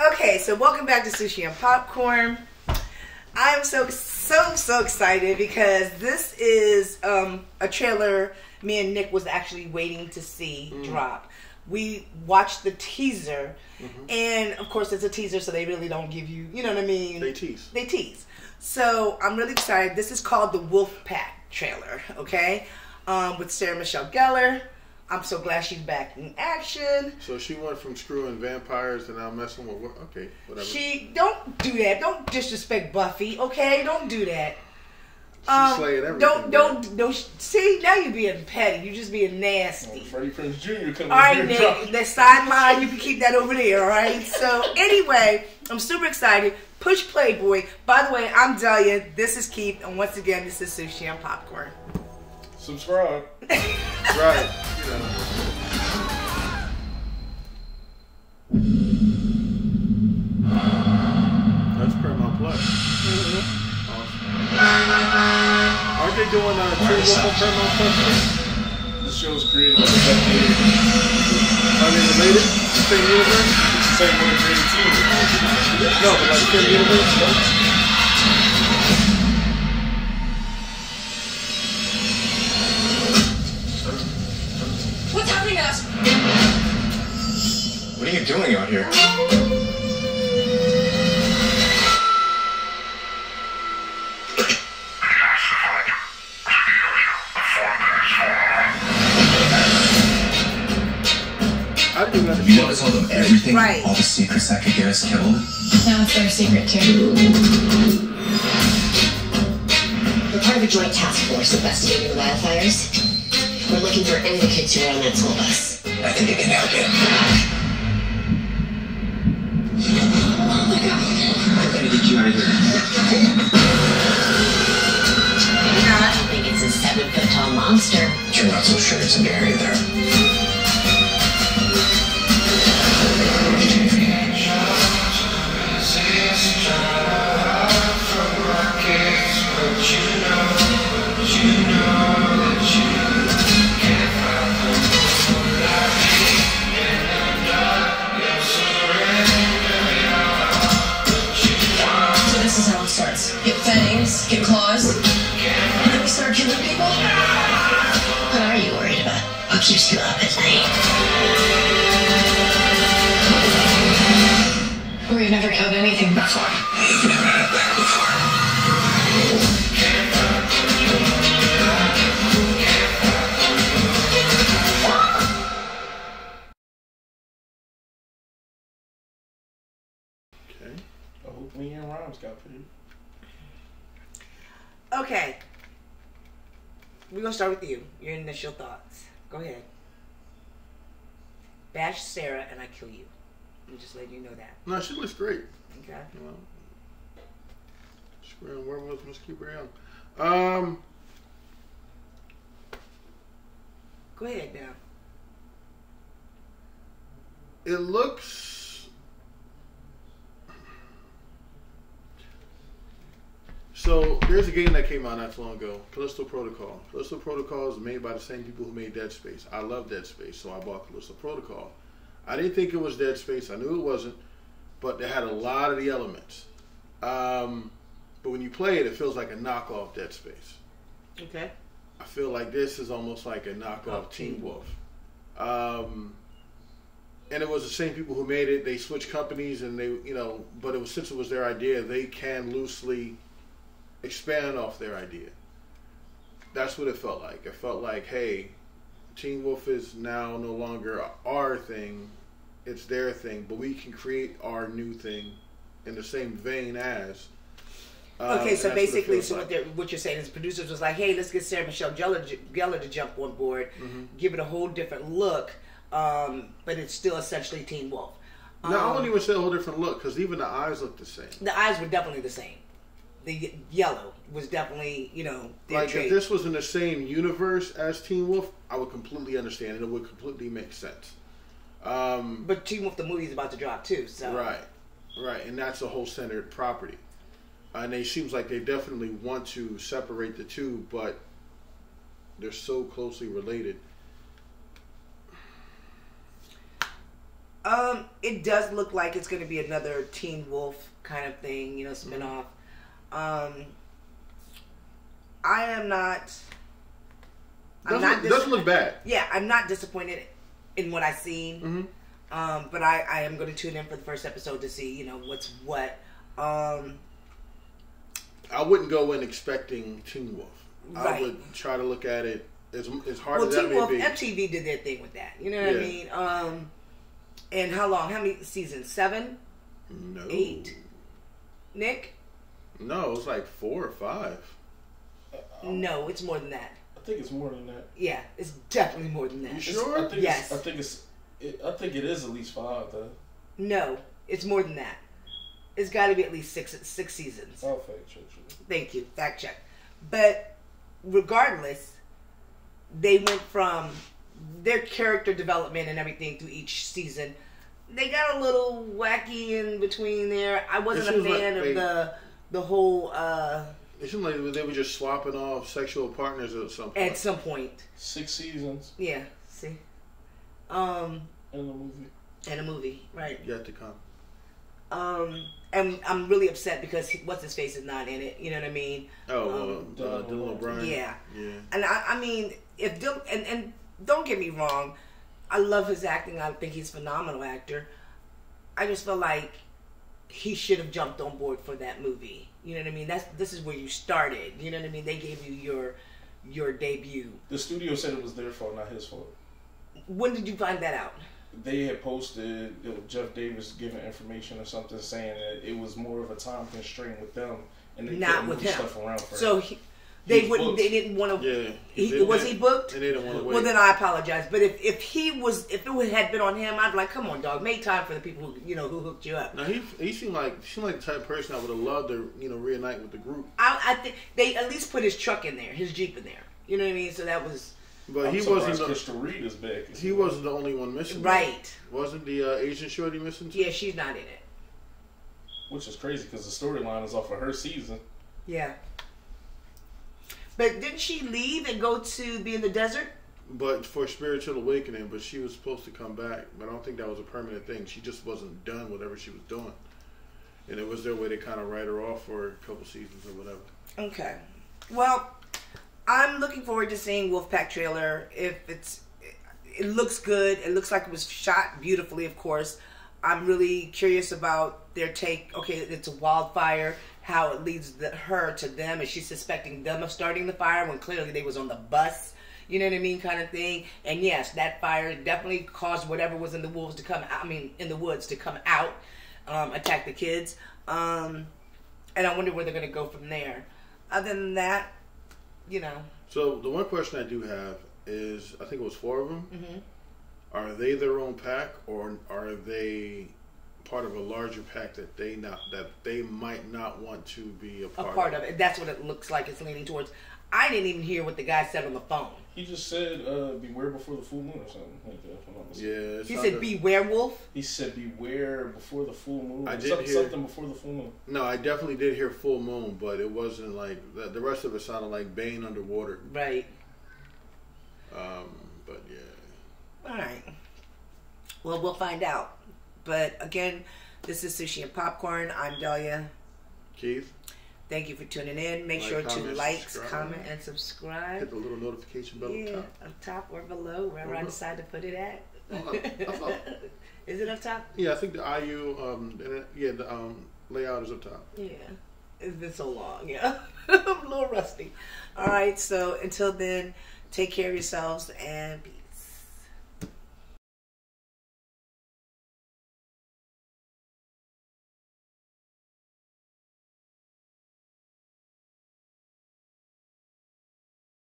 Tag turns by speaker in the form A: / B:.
A: Okay, so welcome back to Sushi and Popcorn. I'm so excited because this is a trailer me and Nick was actually waiting to see drop. We watched the teaser, and of course it's a teaser, so they really don't give you, you know what I mean?
B: They tease.
A: So I'm really excited. This is called the Wolfpack trailer, okay? With Sarah Michelle Gellar. I'm so glad she's back in action.
B: So she went from screwing vampires to now messing with... Okay, whatever.
A: Don't do that. Don't disrespect Buffy, okay? Don't do that.
B: She's slaying everything.
A: Don't. See, now you're being petty. You're just being nasty.
C: Freddie Prinze Jr. coming
A: all right, Nick. That sideline, you can keep that over there, all right? So, anyway, I'm super excited. Push Playboy. By the way, I'm Delia. This is Keith. And once again, this is Sushi and Popcorn.
C: Subscribe.
B: Right. You know. That's Paramount Plus. Aren't they doing a Teen Wolf on Paramount Plus?
C: This show's created by the decade.
B: Are they related? Same universe?
C: It's the same one that created Teen Wolf.
B: No, but like same universe?
D: What's happening to us?
C: What are you doing out here?
E: You want to tell them everything,
A: right.
E: All the secrets that could get us killed?
D: Now it's their secret too.
F: We're part of a joint task force investigating the wildfires. We're looking for any of the kids who were on that school bus.
E: I think it can help you.
F: Oh my god.
E: I gotta get you out of here.
F: I don't think it's a 7-foot-tall monster.
E: You're not so sure it's a bear either.
D: Get fangs, get claws, and then we start killing people?
F: What are you worried about? What keeps you up at night?
D: We've never killed anything before.
E: You've never had a bear before.
B: Okay.
C: I hope Leanne Rhymes got paid.
A: Okay. We're going to start with you. Your initial thoughts. Go ahead. Bash Sarah and I kill you. I'm just letting you know that.
B: No, she looks great.
A: Okay.
B: You know, Square and werewolves must keep her young.
A: Go ahead now.
B: It looks... So, there's a game that came out not too long ago, Callisto Protocol. Callisto Protocol is made by the same people who made Dead Space. I love Dead Space, so I bought Callisto Protocol. I didn't think it was Dead Space. I knew it wasn't, but it had a lot of the elements. But when you play it, it feels like a knockoff Dead Space.
A: Okay.
B: I feel like this is almost like a knockoff Teen Wolf. And it was the same people who made it. They switched companies, and they, you know, but it was, since it was their idea, they can loosely expand off their idea. That's what it felt like. It felt like, hey, Teen Wolf is now no longer our thing, it's their thing, but we can create our new thing in the same vein as.
A: Okay, so basically, so
B: like.
A: what you're saying is producers was like, hey, let's get Sarah Michelle Gellar to jump on board, give it a whole different look, but it's still essentially Teen Wolf.
B: No, I wouldn't even say a whole different look, because even the eyes look the same.
A: The eyes were definitely the same. The yellow was definitely, you know, their
B: like
A: trait.
B: if this was in the same universe as Teen Wolf, I would completely understand it. It would completely make sense.
A: But Teen Wolf the movie is about to drop too, so
B: right, and that's a whole centered property. And it seems like they definitely want to separate the two, but they're so closely related.
A: It does look like it's going to be another Teen Wolf kind of thing, spinoff. I am not.
B: Doesn't look bad.
A: Yeah, I'm not disappointed in what I've seen. But I am going to tune in for the first episode to see, what's what.
B: I wouldn't go in expecting Teen Wolf.
A: Right.
B: I would try to look at it as hard as
A: Teen
B: that may
A: Wolf,
B: be.
A: MTV did their thing with that. You know what I mean? And how long? How many seasons? 7?
B: No.
A: 8? Nick?
B: No, it was like 4 or 5.
A: No, it's more than that.
C: I think it's more than that.
A: Yeah, it's definitely more than that.
B: You sure?
A: Yes.
C: I think it is at least 5 though.
A: No, it's more than that. It's got to be at least six seasons.
C: I'll fact check.
A: Thank you. Fact check. But regardless, they went from their character development and everything through each season. They got a little wacky in between there. I wasn't a fan of the whole.
B: It seemed like they were just swapping off sexual partners at some point.
A: At some point.
C: 6 seasons.
A: Yeah. See.
C: And a movie.
A: And a movie, right?
B: Yet to come.
A: And I'm really upset because what's his face is not in it. You know what I mean?
B: Dylan O'Brien.
A: Yeah.
B: Yeah.
A: And I mean, if Dylan, and don't get me wrong, I love his acting. I think he's a phenomenal actor. I just feel like he should have jumped on board for that movie. You know what I mean? This is where you started. You know what I mean? They gave you your debut.
C: The studio said it was their fault, not his fault.
A: When did you find that out?
C: They had posted Jeff Davis giving information or something saying that it was more of a time constraint with them, and they
A: Not
C: couldn't
A: with
C: move
A: him.
C: stuff around for
A: So
C: him.
A: they
C: booked.
A: They didn't want to.
B: Yeah.
A: Was he booked?
B: And they didn't want to wait.
A: Well, then I apologize. But if it had been on him, I'd be like, come on, dog, make time for the people who hooked you up.
B: Now he seemed like the type of person I would have loved to reunite with the group.
A: I think they at least put his truck in there, his Jeep in there. You know what I mean? So that was.
B: But he wasn't.
C: Crystal Reed is back.
B: He wasn't the only one missing.
A: Right.
B: Wasn't the Asian shorty missing too?
A: Yeah, she's not in it.
C: Which is crazy because the storyline is off of her season.
A: Yeah. But didn't she leave and go to be in the desert?
B: But for spiritual awakening, but she was supposed to come back. But I don't think that was a permanent thing. She just wasn't done with whatever she was doing. And it was their way to kind of write her off for a couple seasons or whatever.
A: Okay. Well, I'm looking forward to seeing Wolfpack trailer. It looks good. It looks like it was shot beautifully, of course. I'm really curious about their take. Okay, it's a wildfire. How it leads her to them. Is she suspecting them of starting the fire when clearly they was on the bus? You know what I mean, kind of thing. And yes, that fire definitely caused whatever was in the woods to come out. In the woods to come out, attack the kids. And I wonder where they're going to go from there. Other than that,
B: So the one question I do have is, I think it was 4 of them.
A: Mm-hmm.
B: Are they their own pack, or are they part of a larger pack that they might not want to be a part
A: of it? That's what it looks like it's leaning towards. I didn't even hear what the guy said on the phone.
C: He just said, beware before the full moon or something like that. If I'm not mistaken.
B: Yeah.
A: He said, be werewolf?
C: He said, beware before the full moon.
B: I did hear
C: something before the full moon.
B: No, I definitely did hear full moon, but it wasn't like the rest of it sounded like Bane underwater.
A: Right.
B: But yeah.
A: All right. Well, we'll find out. But again, this is Sushi and Popcorn. I'm Delia.
B: Keith.
A: Thank you for tuning in. Make sure to like, comment, and subscribe.
B: Hit the little notification bell
A: up top or below, wherever I decide to put it at.
B: Up.
A: Is it up top?
B: Yeah, I think the IU, layout is up top.
A: Yeah. It's been so long, yeah. I'm a little rusty. All right, so until then, take care of yourselves and be